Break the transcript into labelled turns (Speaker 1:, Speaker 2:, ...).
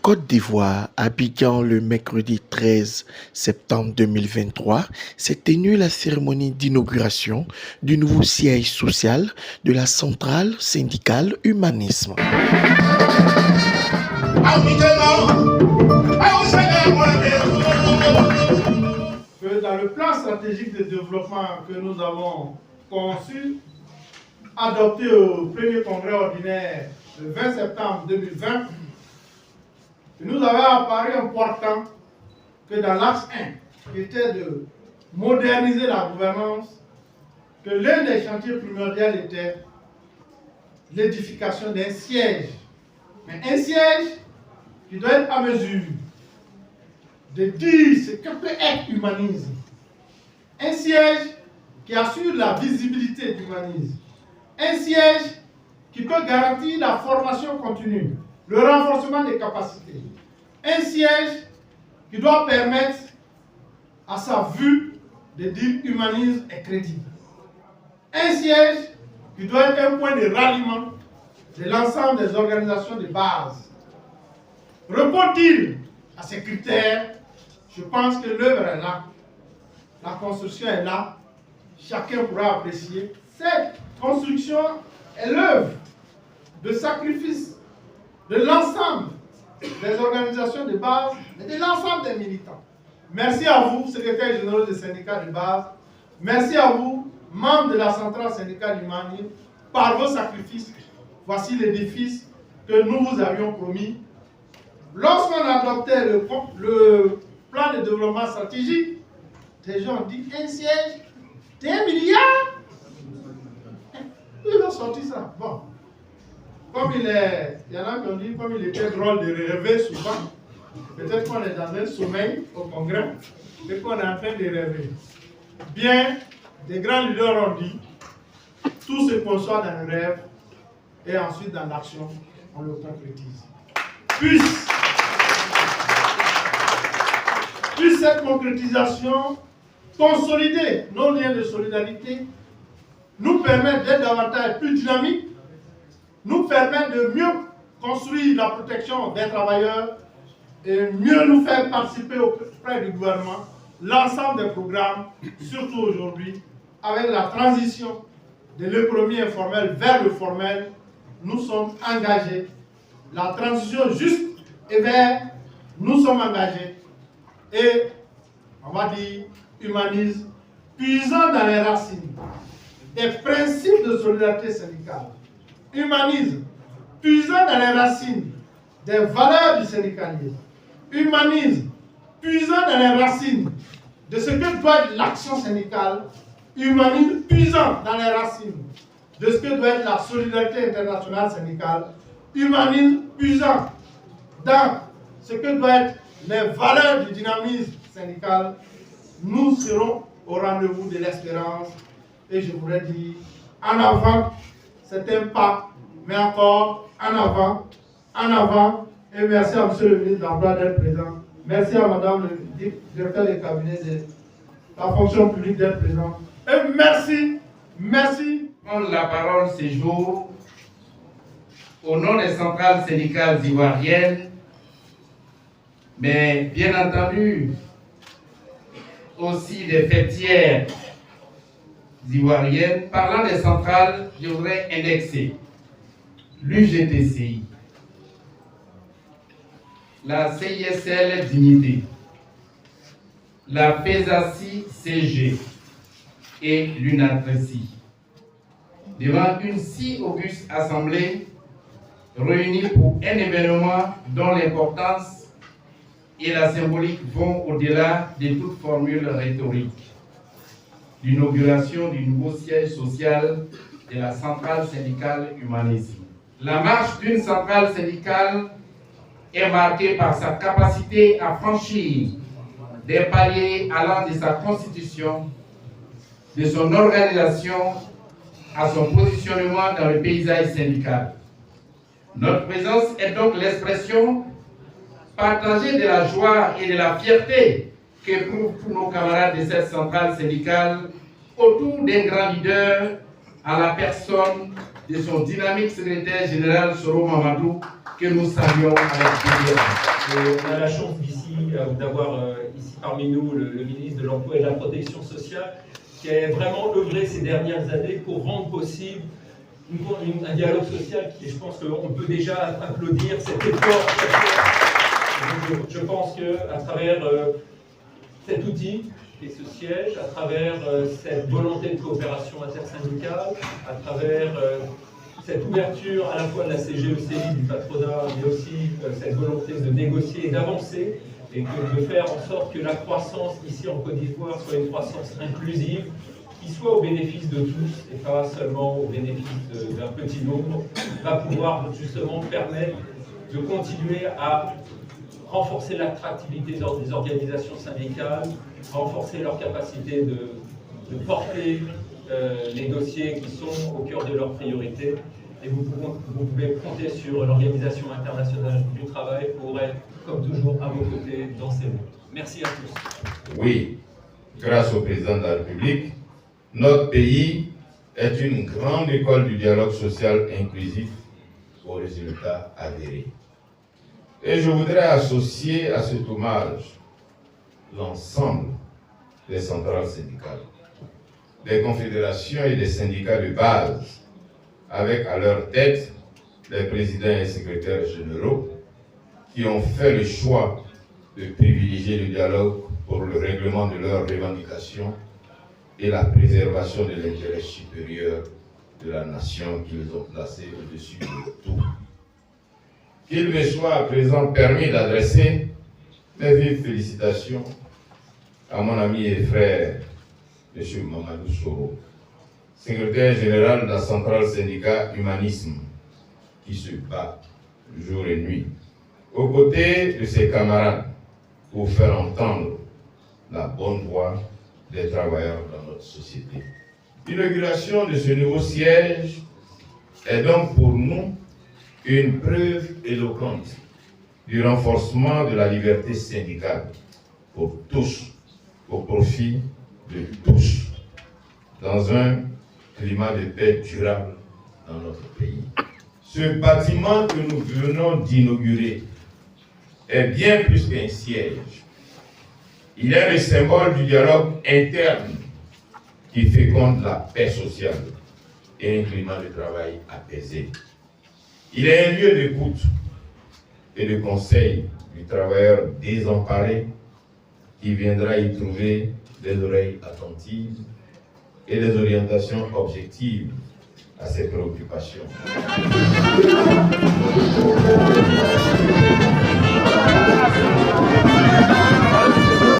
Speaker 1: Côte d'Ivoire, Abidjan, le mercredi 13 septembre 2023, s'est tenue la cérémonie d'inauguration du nouveau siège social de la centrale syndicale Humanisme.
Speaker 2: Dans le plan stratégique de développement que nous avons conçu, adopté au premier congrès ordinaire le 20 septembre 2020, il nous avait apparu important que dans l'axe 1, qui était de moderniser la gouvernance, que l'un des chantiers primordiaux était l'édification d'un siège. Mais un siège qui doit être à mesure de dire ce que peut être humanisme. Un siège qui assure la visibilité de l'humanisme. Un siège qui peut garantir la formation continue, le renforcement des capacités. Un siège qui doit permettre à sa vue de dire humanisme est crédible. Un siège qui doit être un point de ralliement de l'ensemble des organisations de base. Répond-il à ces critères? Je pense que l'œuvre est là, la construction est là, chacun pourra apprécier. Cette construction est l'œuvre de sacrifice de l'ensemble des organisations de base et de l'ensemble des militants. Merci à vous, secrétaire général des syndicats de base. Merci à vous, membres de la centrale syndicale Humanisme. Par vos sacrifices, voici l'édifice que nous vous avions promis. Lorsqu'on adoptait le plan de développement stratégique, les gens ont dit un siège, c'est 1 milliard. Ils ont sorti ça. Bon. Comme il y en a qui ont dit, comme il était drôle de rêver souvent, peut-être qu'on est dans un sommeil au Congrès et qu'on est en train de rêver. Bien, des grands leaders ont dit, tout se conçoit dans le rêve et ensuite dans l'action, on le concrétise. Puisse cette concrétisation consolider nos liens de solidarité, nous permettre d'être davantage plus dynamiques, nous permettre de mieux construire la protection des travailleurs et mieux nous faire participer auprès du gouvernement l'ensemble des programmes, surtout aujourd'hui, avec la transition de l'économie informelle vers le formel, nous sommes engagés. La transition juste et vers, nous sommes engagés. Et, on va dire, humanisme, puisant dans les racines des principes de solidarité syndicale. Humanisme, puisant dans les racines des valeurs du syndicalisme. Humanisme, puisant dans les racines de ce que doit être l'action syndicale. Humanisme, puisant dans les racines de ce que doit être la solidarité internationale syndicale. Humanisme, puisant dans ce que doit être les valeurs du dynamisme syndical. Nous serons au rendez-vous de l'espérance. Et je voudrais dire, en avant, c'est un pas, mais encore en avant, et merci à M. le ministre d'Emploi d'être présent. Merci à Mme le directeur des cabinets de la fonction publique d'être présent. Et merci.
Speaker 3: Prendre la parole ces jours au nom des centrales syndicales ivoiriennes, mais bien entendu aussi des fêtières ivoiriennes. Parlant des centrales, je voudrais indexer l'UGTCI, la CISL Dignité, la FESACI-CG et l'UNATRECI devant une si auguste assemblée réunie pour un événement dont l'importance et la symbolique vont au-delà de toute formule rhétorique. L'inauguration du nouveau siège social de la centrale syndicale Humanisme. La marche d'une centrale syndicale est marquée par sa capacité à franchir des paliers allant de sa constitution, de son organisation à son positionnement dans le paysage syndical. Notre présence est donc l'expression partagée de la joie et de la fierté qu'éprouvent tous nos camarades de cette centrale syndicale autour d'un grand leader à la personne de son dynamique secrétaire général Soro Mamadou, que nous saluons avec plaisir.
Speaker 4: Et on a la chance d'avoir ici parmi nous le ministre de l'Emploi et de la Protection sociale qui a vraiment œuvré ces dernières années pour rendre possible un dialogue social qui, je pense qu'on peut déjà applaudir cet effort. Je pense qu'à travers cet outil et ce siège, à travers cette volonté de coopération intersyndicale, à travers cette ouverture à la fois de la CGECI, du patronat, mais aussi cette volonté de négocier et d'avancer, et de faire en sorte que la croissance ici en Côte d'Ivoire soit une croissance inclusive, qui soit au bénéfice de tous et pas seulement au bénéfice d'un petit nombre, va pouvoir justement permettre de continuer à renforcer l'attractivité des organisations syndicales, renforcer leur capacité de porter les dossiers qui sont au cœur de leurs priorités. Et vous pouvez compter sur l'Organisation internationale du travail pour être, comme toujours, à vos côtés dans ces luttes. Merci à tous.
Speaker 5: Oui, grâce au président de la République, notre pays est une grande école du dialogue social inclusif aux résultats avérés. Et je voudrais associer à cet hommage l'ensemble des centrales syndicales, des confédérations et des syndicats de base, avec à leur tête les présidents et secrétaires généraux qui ont fait le choix de privilégier le dialogue pour le règlement de leurs revendications et la préservation de l'intérêt supérieur de la nation qu'ils ont placé au-dessus de tout. Qu'il me soit à présent permis d'adresser mes vives félicitations à mon ami et frère, M. Mamadou Soro, secrétaire général de la centrale syndicat Humanisme, qui se bat jour et nuit, aux côtés de ses camarades, pour faire entendre la bonne voix des travailleurs dans notre société. L'inauguration de ce nouveau siège est donc pour nous une preuve éloquente du renforcement de la liberté syndicale pour tous, au profit de tous, dans un climat de paix durable dans notre pays. Ce bâtiment que nous venons d'inaugurer est bien plus qu'un siège. Il est le symbole du dialogue interne qui féconde la paix sociale et un climat de travail apaisé. Il est un lieu d'écoute et de conseil du travailleur désemparé qui viendra y trouver des oreilles attentives et des orientations objectives à ses préoccupations.